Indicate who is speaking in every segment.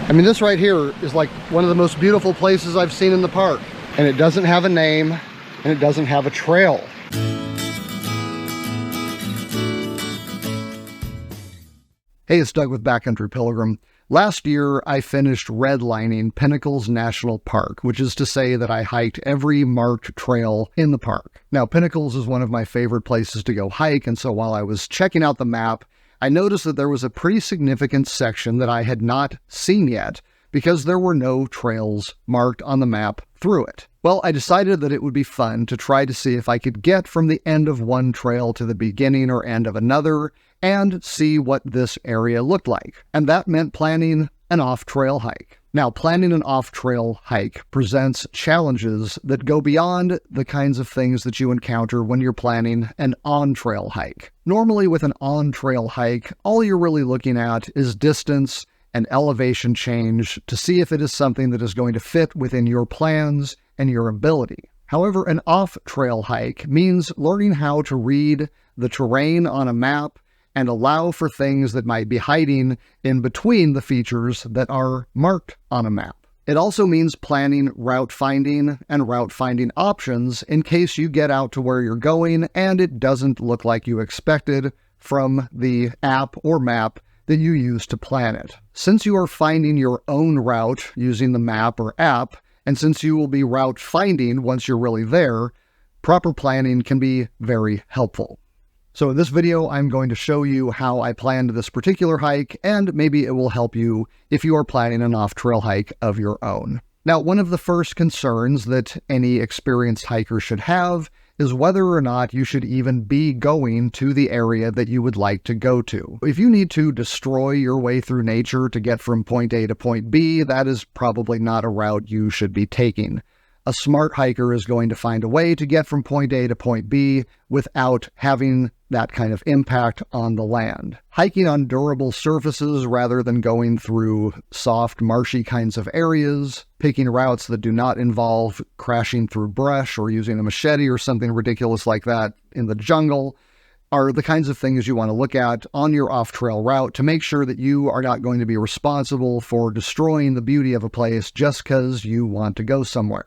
Speaker 1: I mean, this right here is like one of the most beautiful places I've seen in the park. And it doesn't have a name, and it doesn't have a trail. Hey, it's Doug with Backcountry Pilgrim. Last year, I finished redlining Pinnacles National Park, which is to say that I hiked every marked trail in the park. Now, Pinnacles is one of my favorite places to go hike, and so while I was checking out the map, I noticed that there was a pretty significant section that I had not seen yet because there were no trails marked on the map through it. Well, I decided that it would be fun to try to see if I could get from the end of one trail to the beginning or end of another and see what this area looked like. And that meant planning an off-trail hike. Now, planning an off-trail hike presents challenges that go beyond the kinds of things that you encounter when you're planning an on-trail hike. Normally, with an on-trail hike, all you're really looking at is distance and elevation change to see if it is something that is going to fit within your plans and your ability. However, an off-trail hike means learning how to read the terrain on a map and allow for things that might be hiding in between the features that are marked on a map. It also means planning route finding and route finding options in case you get out to where you're going and it doesn't look like you expected from the app or map that you use to plan it. Since you are finding your own route using the map or app, and since you will be route finding once you're really there, proper planning can be very helpful. So in this video, I'm going to show you how I planned this particular hike, and maybe it will help you if you are planning an off-trail hike of your own. Now, one of the first concerns that any experienced hiker should have is whether or not you should even be going to the area that you would like to go to. If you need to destroy your way through nature to get from point A to point B, that is probably not a route you should be taking. A smart hiker is going to find a way to get from point A to point B without having that kind of impact on the land. Hiking on durable surfaces rather than going through soft, marshy kinds of areas, picking routes that do not involve crashing through brush or using a machete or something ridiculous like that in the jungle, are the kinds of things you want to look at on your off-trail route to make sure that you are not going to be responsible for destroying the beauty of a place just because you want to go somewhere.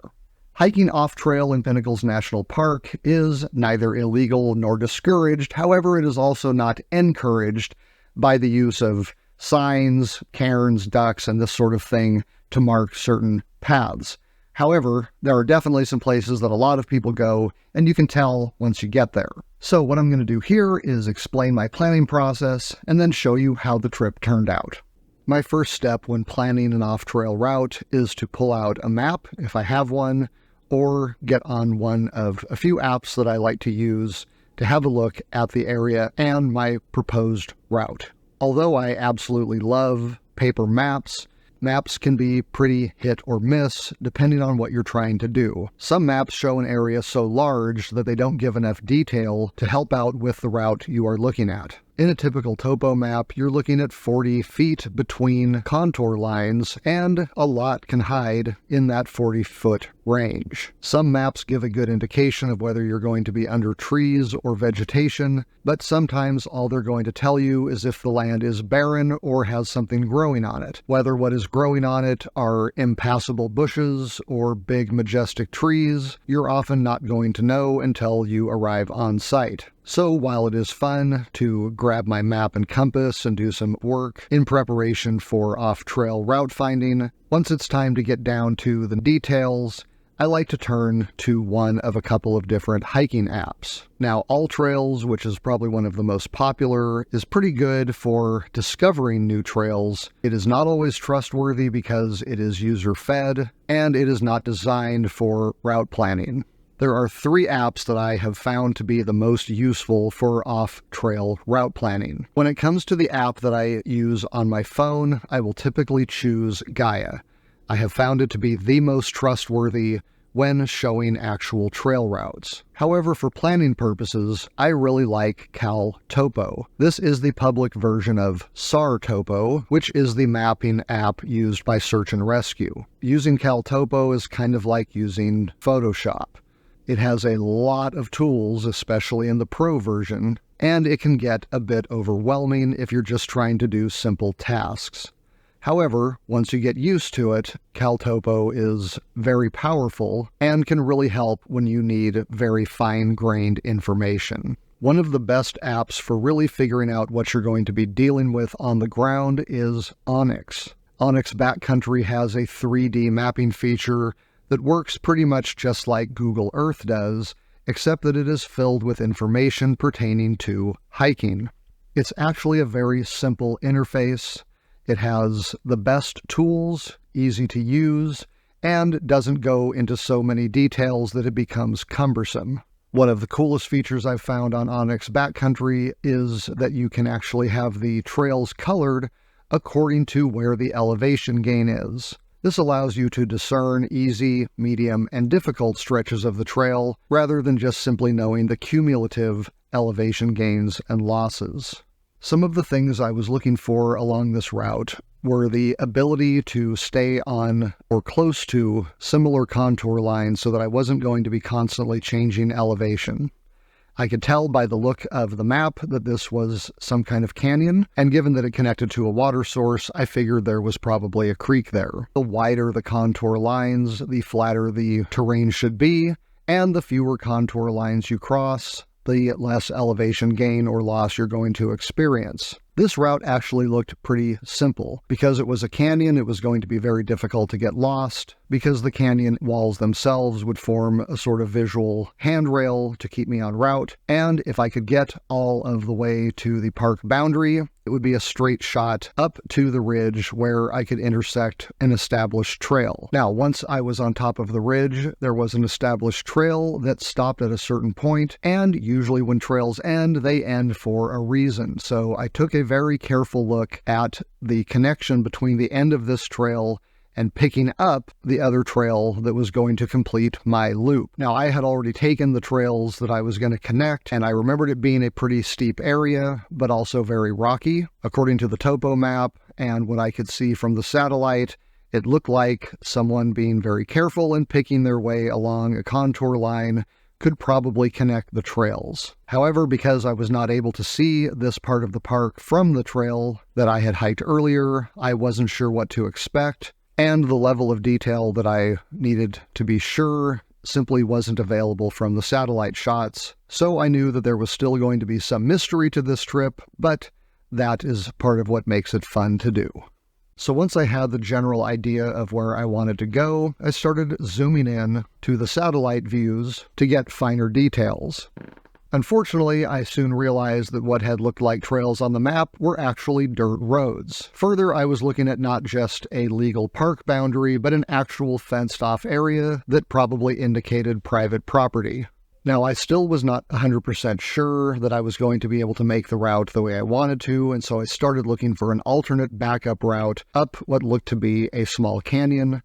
Speaker 1: Hiking off-trail in Pinnacles National Park is neither illegal nor discouraged. However, it is also not encouraged by the use of signs, cairns, ducks, and this sort of thing to mark certain paths. However, there are definitely some places that a lot of people go, and you can tell once you get there. So what I'm going to do here is explain my planning process and then show you how the trip turned out. My first step when planning an off-trail route is to pull out a map, if I have one, or get on one of a few apps that I like to use to have a look at the area and my proposed route. Although I absolutely love paper maps, maps can be pretty hit or miss depending on what you're trying to do. Some maps show an area so large that they don't give enough detail to help out with the route you are looking at. In a typical topo map, you're looking at 40 feet between contour lines, and a lot can hide in that 40-foot range. Some maps give a good indication of whether you're going to be under trees or vegetation, but sometimes all they're going to tell you is if the land is barren or has something growing on it. Whether what is growing on it are impassable bushes or big majestic trees, you're often not going to know until you arrive on site. So while it is fun to grab my map and compass and do some work in preparation for off-trail route finding, once it's time to get down to the details, I like to turn to one of a couple of different hiking apps. Now, AllTrails, which is probably one of the most popular, is pretty good for discovering new trails. It is not always trustworthy because it is user-fed, and it is not designed for route planning. There are 3 apps that I have found to be the most useful for off-trail route planning. When it comes to the app that I use on my phone, I will typically choose Gaia. I have found it to be the most trustworthy when showing actual trail routes. However, for planning purposes, I really like CalTopo. This is the public version of SARTopo, which is the mapping app used by Search and Rescue. Using CalTopo is kind of like using Photoshop. It has a lot of tools, especially in the Pro version, and it can get a bit overwhelming if you're just trying to do simple tasks. However, once you get used to it, CalTopo is very powerful and can really help when you need very fine-grained information. One of the best apps for really figuring out what you're going to be dealing with on the ground is Onyx. Onyx Backcountry has a 3D mapping feature that works pretty much just like Google Earth does, except that it is filled with information pertaining to hiking. It's actually a very simple interface. It has the best tools, easy to use, and doesn't go into so many details that it becomes cumbersome. One of the coolest features I've found on Onyx Backcountry is that you can actually have the trails colored according to where the elevation gain is. This allows you to discern easy, medium, and difficult stretches of the trail rather than just simply knowing the cumulative elevation gains and losses. Some of the things I was looking for along this route were the ability to stay on or close to similar contour lines so that I wasn't going to be constantly changing elevation. I could tell by the look of the map that this was some kind of canyon, and given that it connected to a water source, I figured there was probably a creek there. The wider the contour lines, the flatter the terrain should be, and the fewer contour lines you cross, the less elevation gain or loss you're going to experience. This route actually looked pretty simple. Because it was a canyon, it was going to be very difficult to get lost, because the canyon walls themselves would form a sort of visual handrail to keep me on route, and if I could get all of the way to the park boundary, it would be a straight shot up to the ridge where I could intersect an established trail. Now, once I was on top of the ridge, there was an established trail that stopped at a certain point, and usually when trails end, they end for a reason. So I took a very careful look at the connection between the end of this trail and picking up the other trail that was going to complete my loop. Now, I had already taken the trails that I was going to connect, and I remembered it being a pretty steep area, but also very rocky. According to the topo map and what I could see from the satellite, it looked like someone being very careful and picking their way along a contour line could probably connect the trails. However, because I was not able to see this part of the park from the trail that I had hiked earlier, I wasn't sure what to expect, and the level of detail that I needed to be sure simply wasn't available from the satellite shots, so I knew that there was still going to be some mystery to this trip, but that is part of what makes it fun to do. So once I had the general idea of where I wanted to go, I started zooming in to the satellite views to get finer details. Unfortunately, I soon realized that what had looked like trails on the map were actually dirt roads. Further, I was looking at not just a legal park boundary, but an actual fenced-off area that probably indicated private property. Now, I still was not 100% sure that I was going to be able to make the route the way I wanted to, and so I started looking for an alternate backup route up what looked to be a small canyon.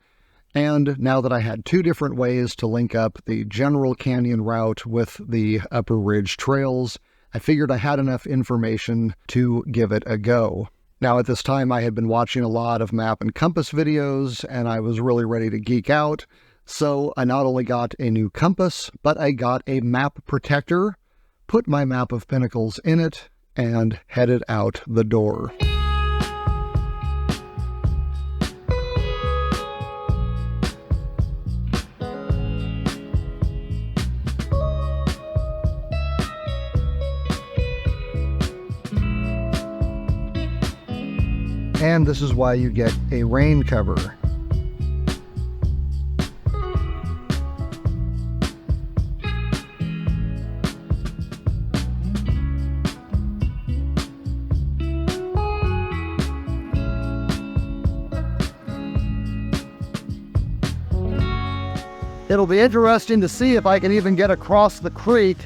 Speaker 1: And now that I had two different ways to link up the general canyon route with the upper ridge trails, I figured I had enough information to give it a go. Now, at this time, I had been watching a lot of map and compass videos, and I was really ready to geek out. So I not only got a new compass, but I got a map protector, put my map of pinnacles in it, and headed out the door. And this is why you get a rain cover. It'll be interesting to see if I can even get across the creek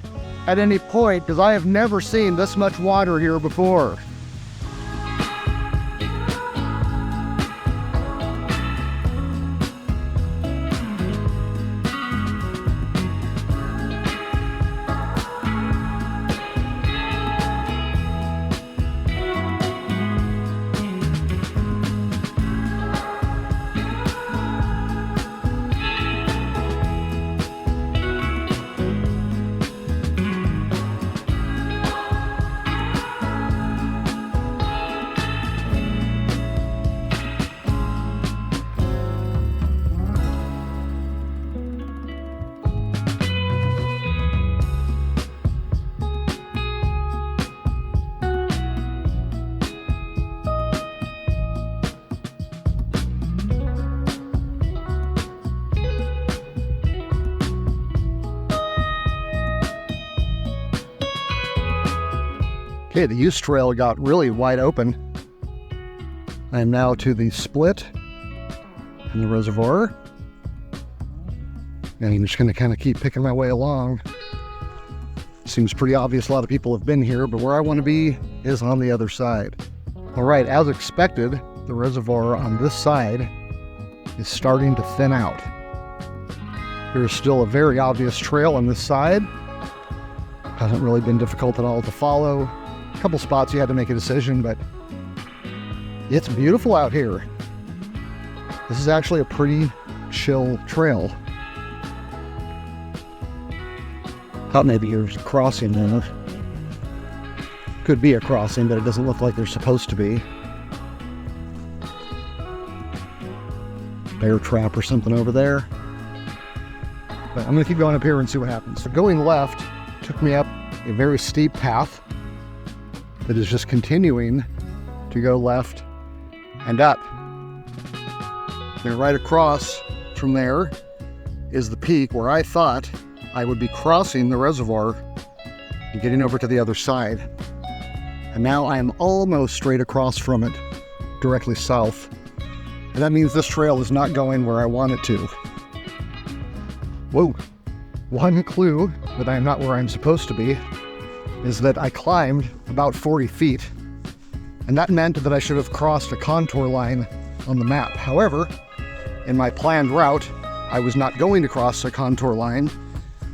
Speaker 1: at any point, because I have never seen this much water here before. Okay, the use trail got really wide open. I am now to the split in the reservoir. And I'm just going to kind of keep picking my way along. Seems pretty obvious a lot of people have been here, but where I want to be is on the other side. All right, as expected, the reservoir on this side is starting to thin out. There's still a very obvious trail on this side. Hasn't really been difficult at all to follow. A couple spots you had to make a decision, but it's beautiful out here. This is actually a pretty chill trail. Thought maybe there's a crossing there. Could be a crossing, but it doesn't look like there's supposed to be. Bear trap or something over there. But I'm going to keep going up here and see what happens. So going left took me up a very steep path that is just continuing to go left and up. And right across from there is the peak where I thought I would be crossing the reservoir and getting over to the other side. And now I am almost straight across from it, directly south. And that means this trail is not going where I want it to. Whoa. One clue that I am not where I'm supposed to be is that I climbed about 40 feet. And that meant that I should have crossed a contour line on the map. However, in my planned route, I was not going to cross a contour line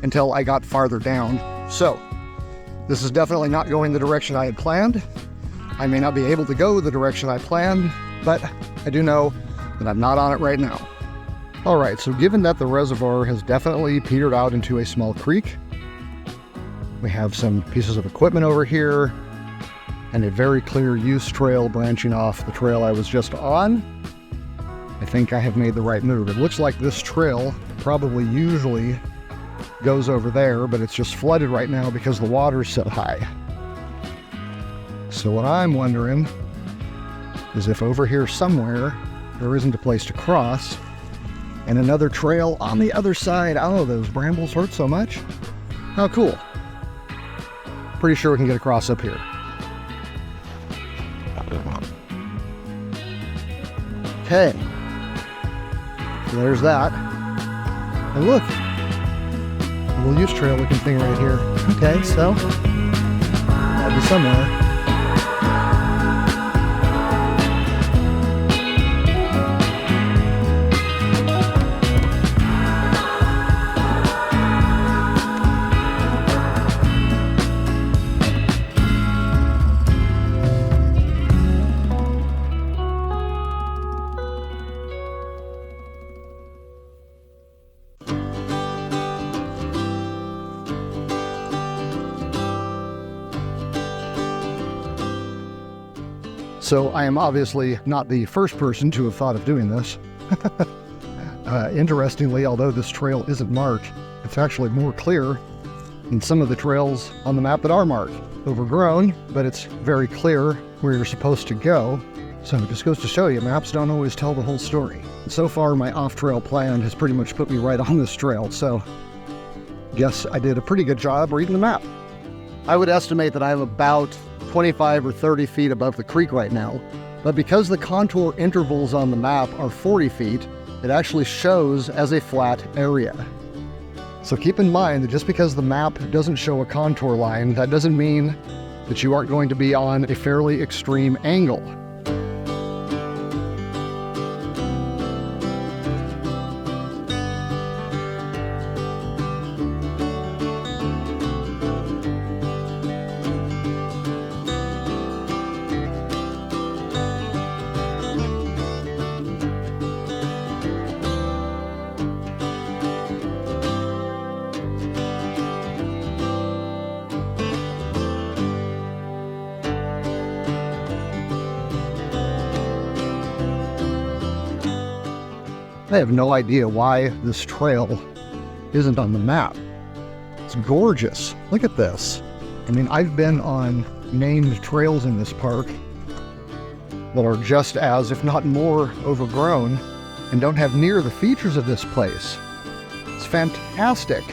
Speaker 1: until I got farther down. So, this is definitely not going the direction I had planned. I may not be able to go the direction I planned, but I do know that I'm not on it right now. All right, so given that the reservoir has definitely petered out into a small creek, we have some pieces of equipment over here, and a very clear use trail branching off the trail I was just on. I think I have made the right move. It looks like this trail probably usually goes over there, but it's just flooded right now because the water's so high. So what I'm wondering is if over here somewhere there isn't a place to cross and another trail on the other side. Oh, those brambles hurt so much. How cool. Pretty sure we can get across up here. Okay. So there's that. And look, a little use trail looking thing right here. Okay, so that'd be somewhere. So I am obviously not the first person to have thought of doing this. Interestingly, although this trail isn't marked, it's actually more clear than some of the trails on the map that are marked. Overgrown, but it's very clear where you're supposed to go. So it just goes to show you, maps don't always tell the whole story. So far, my off-trail plan has pretty much put me right on this trail, so guess I did a pretty good job reading the map. I would estimate that I'm about 25 or 30 feet above the creek right now, but because the contour intervals on the map are 40 feet, it actually shows as a flat area. So keep in mind that just because the map doesn't show a contour line, that doesn't mean that you aren't going to be on a fairly extreme angle. I have no idea why this trail isn't on the map. It's gorgeous. Look at this. I mean, I've been on named trails in this park that are just as, if not more, overgrown and don't have near the features of this place. It's fantastic.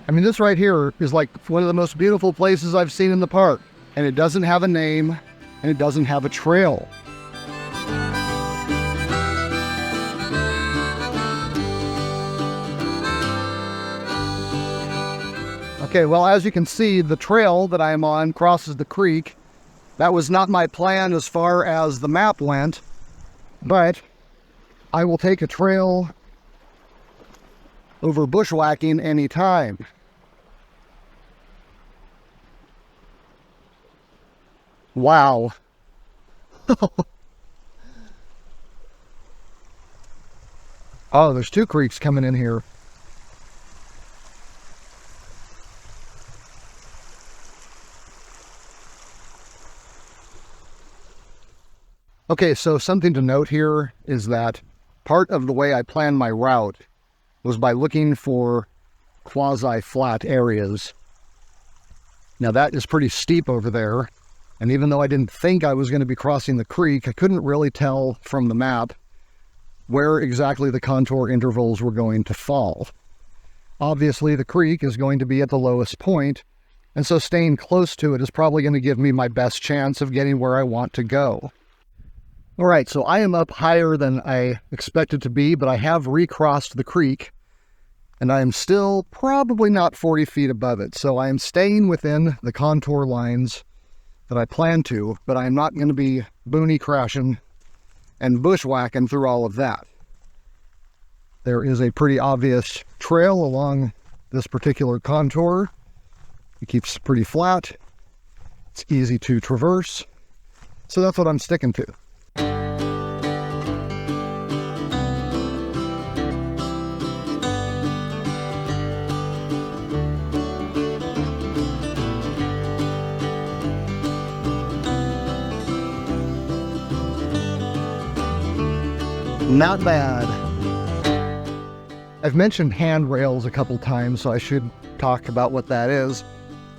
Speaker 1: I mean, this right here is like one of the most beautiful places I've seen in the park. and it doesn't have a name, and it doesn't have a trail. Okay, well, as you can see, the trail that I am on crosses the creek. That was not my plan as far as the map went, but I will take a trail over bushwhacking anytime. Wow. Oh, there's two creeks coming in here. Okay, so something to note here is that part of the way I planned my route was by looking for quasi-flat areas. Now that is pretty steep over there, and even though I didn't think I was going to be crossing the creek, I couldn't really tell from the map where exactly the contour intervals were going to fall. Obviously, the creek is going to be at the lowest point, and so staying close to it is probably going to give me my best chance of getting where I want to go. All right, so I am up higher than I expected to be, but I have recrossed the creek, and I am still probably not 40 feet above it. So I am staying within the contour lines that I plan to, but I am not going to be boonie crashing and bushwhacking through all of that. There is a pretty obvious trail along this particular contour. It keeps pretty flat. It's easy to traverse. So that's what I'm sticking to. Not bad. I've mentioned handrails a couple times, so I should talk about what that is.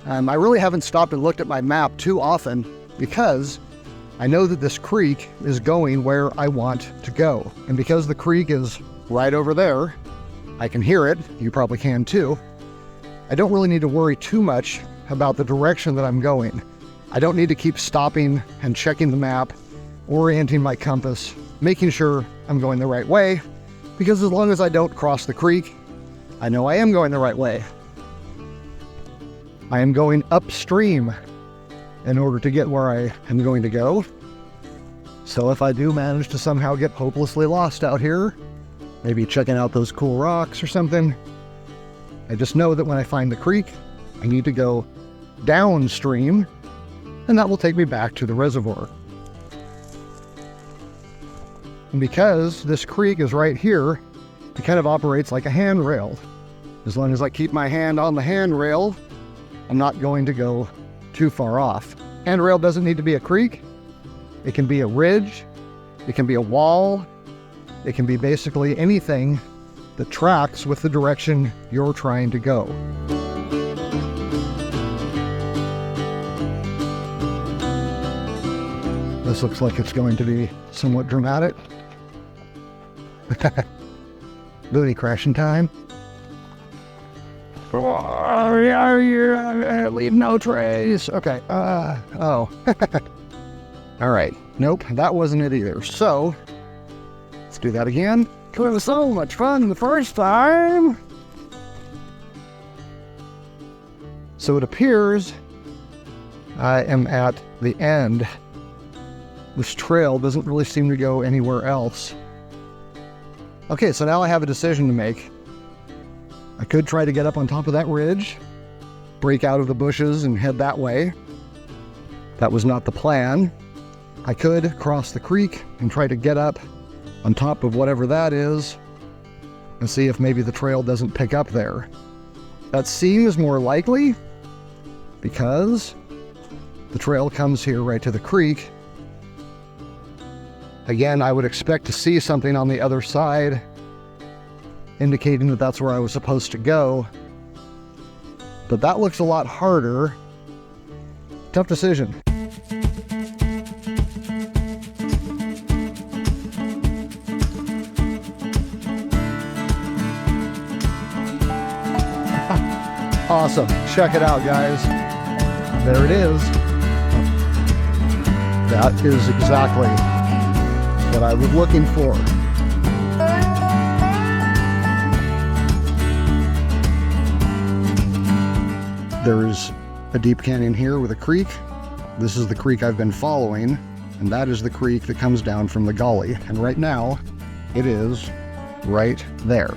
Speaker 1: I really haven't stopped and looked at my map too often because I know that this creek is going where I want to go. And because the creek is right over there, I can hear it. You probably can too. I don't really need to worry too much about the direction that I'm going. I don't need to keep stopping and checking the map, orienting my compass, making sure I'm going the right way, because as long as I don't cross the creek, I know I am going the right way. I am going upstream in order to get where I am going to go. So if I do manage to somehow get hopelessly lost out here, maybe checking out those cool rocks or something, I just know that when I find the creek, I need to go downstream, and that will take me back to the reservoir. And because this creek is right here, it kind of operates like a handrail. As long as I keep my hand on the handrail, I'm not going to go too far off. Handrail doesn't need to be a creek. It can be a ridge. It can be a wall. It can be basically anything that tracks with the direction you're trying to go. This looks like it's going to be somewhat dramatic. Booty crashing time. Leave no trace. Okay. Oh. All right. Nope, that wasn't it either. So, let's do that again. It was so much fun the first time. So it appears I am at the end. This trail doesn't really seem to go anywhere else. Okay, so now I have a decision to make. I could try to get up on top of that ridge, break out of the bushes and head that way. That was not the plan. I could cross the creek and try to get up on top of whatever that is and see if maybe the trail doesn't pick up there. That seems more likely because the trail comes here right to the creek. Again, I would expect to see something on the other side indicating that that's where I was supposed to go. But that looks a lot harder. Tough decision. Awesome. Check it out, guys. There it is. That is exactly what I was looking for. There's a deep canyon here with a creek. This is the creek I've been following, and that is the creek that comes down from the gully. And right now, it is right there.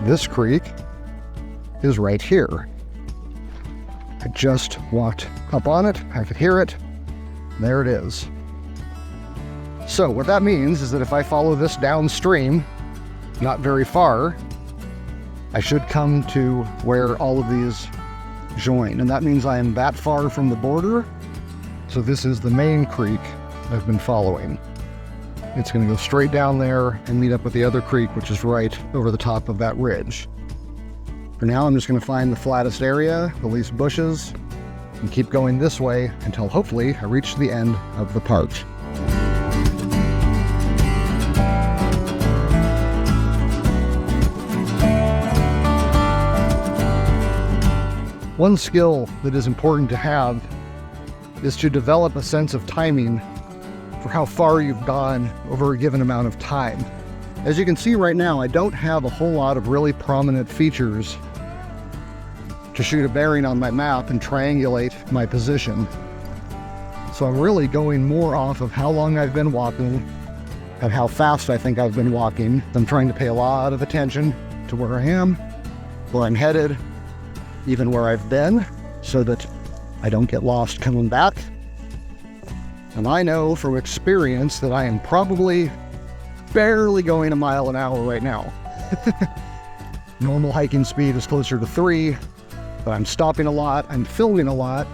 Speaker 1: This creek is right here. I just walked up on it. I could hear it. There it is. So what that means is that if I follow this downstream, not very far, I should come to where all of these join. And that means I am that far from the border. So this is the main creek I've been following. It's going to go straight down there and meet up with the other creek, which is right over the top of that ridge. For now, I'm just going to find the flattest area, the least bushes, and keep going this way until hopefully I reach the end of the park. One skill that is important to have is to develop a sense of timing for how far you've gone over a given amount of time. As you can see right now, I don't have a whole lot of really prominent features to shoot a bearing on my map and triangulate my position. So I'm really going more off of how long I've been walking and how fast I think I've been walking. I'm trying to pay a lot of attention to where I am, where I'm headed, even where I've been, so that I don't get lost coming back. And I know from experience that I am probably barely going a mile an hour right now. Normal hiking speed is closer to 3, but I'm stopping a lot, I'm filming a lot.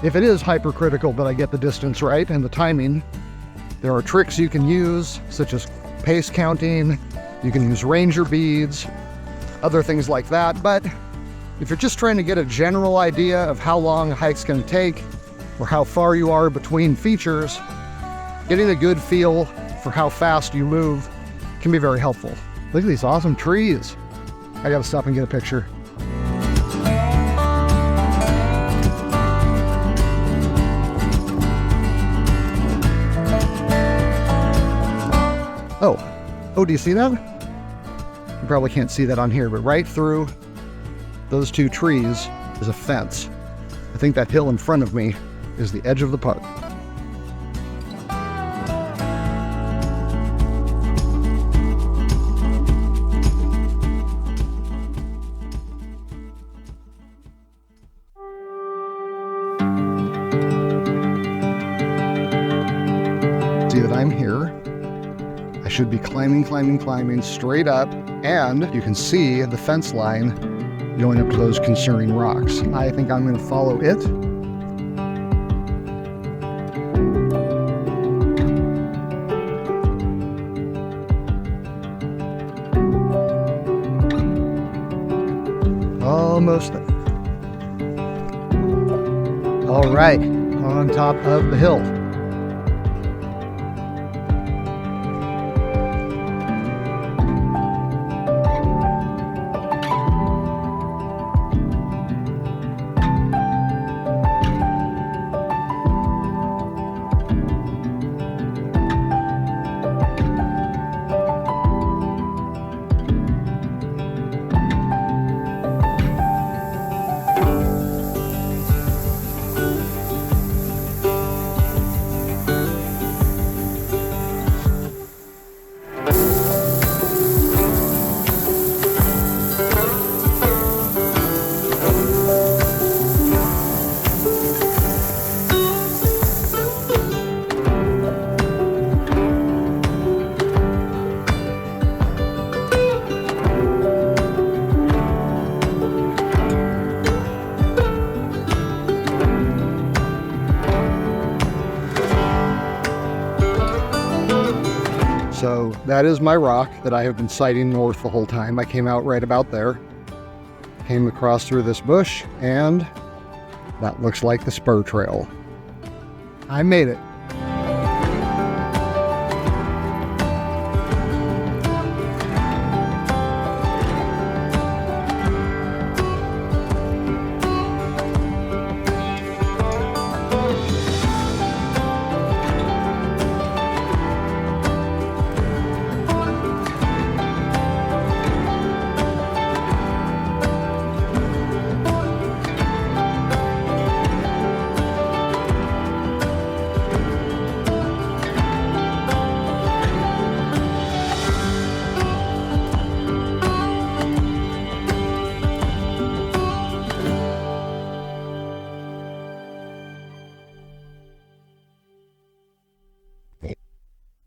Speaker 1: If it is hypercritical that I get the distance right and the timing, there are tricks you can use, such as pace counting, you can use ranger beads, other things like that. But if you're just trying to get a general idea of how long a hike's going to take or how far you are between features, getting a good feel for how fast you move can be very helpful. Look at these awesome trees. I gotta stop and get a picture. Oh, do you see that? You probably can't see that on here, but right through those two trees is a fence. I think that hill in front of me is the edge of the park. See that I'm here. I should be climbing straight up, and you can see the fence line going up to those concerning rocks. I think I'm going to follow it. Almost there. All right, on top of the hill. So that is my rock that I have been sighting north the whole time. I came out right about there, came across through this bush, and that looks like the spur trail. I made it.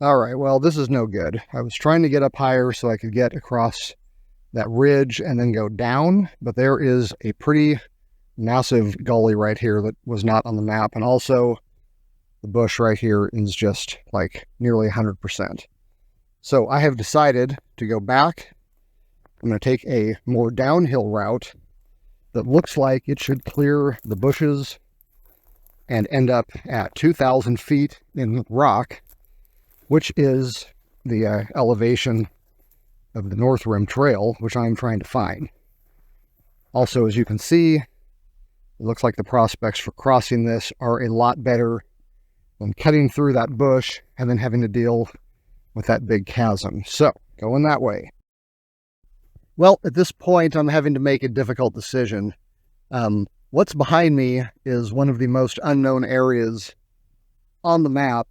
Speaker 1: All right, well, this is no good. I was trying to get up higher so I could get across that ridge and then go down, but there is a pretty massive gully right here that was not on the map, and also the bush right here is just like nearly 100%. So I have decided to go back. I'm going to take a more downhill route that looks like it should clear the bushes and end up at 2,000 feet in rock, which is the elevation of the North Rim Trail, which I'm trying to find. Also, as you can see, it looks like the prospects for crossing this are a lot better than cutting through that bush and then having to deal with that big chasm. So, going that way. Well, at this point, I'm having to make a difficult decision. What's behind me is one of the most unknown areas on the map.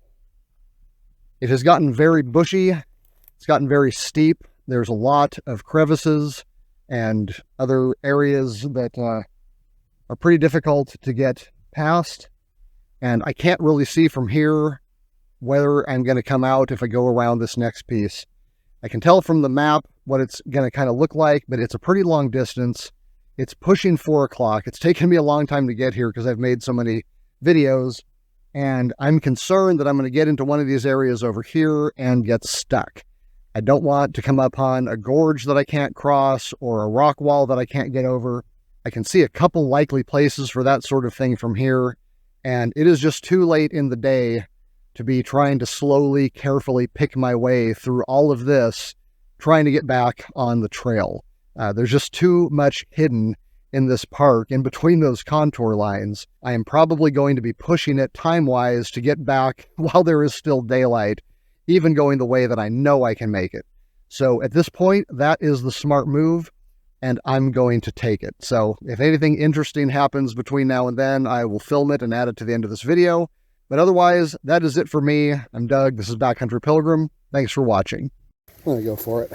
Speaker 1: It has gotten very bushy. It's gotten very steep. There's a lot of crevices and other areas that are pretty difficult to get past. And I can't really see from here whether I'm going to come out if I go around this next piece. I can tell from the map what it's going to kind of look like, but it's a pretty long distance. It's pushing 4 o'clock. It's taken me a long time to get here because I've made so many videos, and I'm concerned that I'm going to get into one of these areas over here and get stuck. I don't want to come upon a gorge that I can't cross or a rock wall that I can't get over. I can see a couple likely places for that sort of thing from here, and it is just too late in the day to be trying to slowly, carefully pick my way through all of this, trying to get back on the trail. There's just too much hidden in this park, in between those contour lines. I am probably going to be pushing it time-wise to get back while there is still daylight, even going the way that I know I can make it. So at this point, that is the smart move, and I'm going to take it. So if anything interesting happens between now and then, I will film it and add it to the end of this video. But otherwise, that is it for me. I'm Doug. This is Backcountry Pilgrim. Thanks for watching. I'm going to go for it.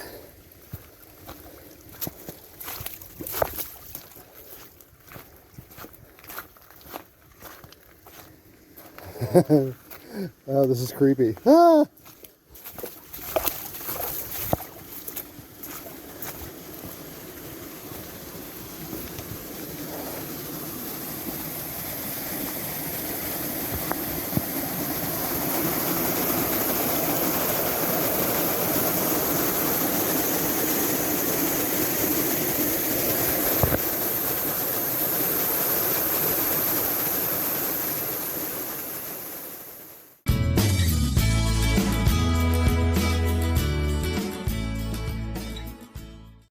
Speaker 1: Oh, this is creepy. Ah!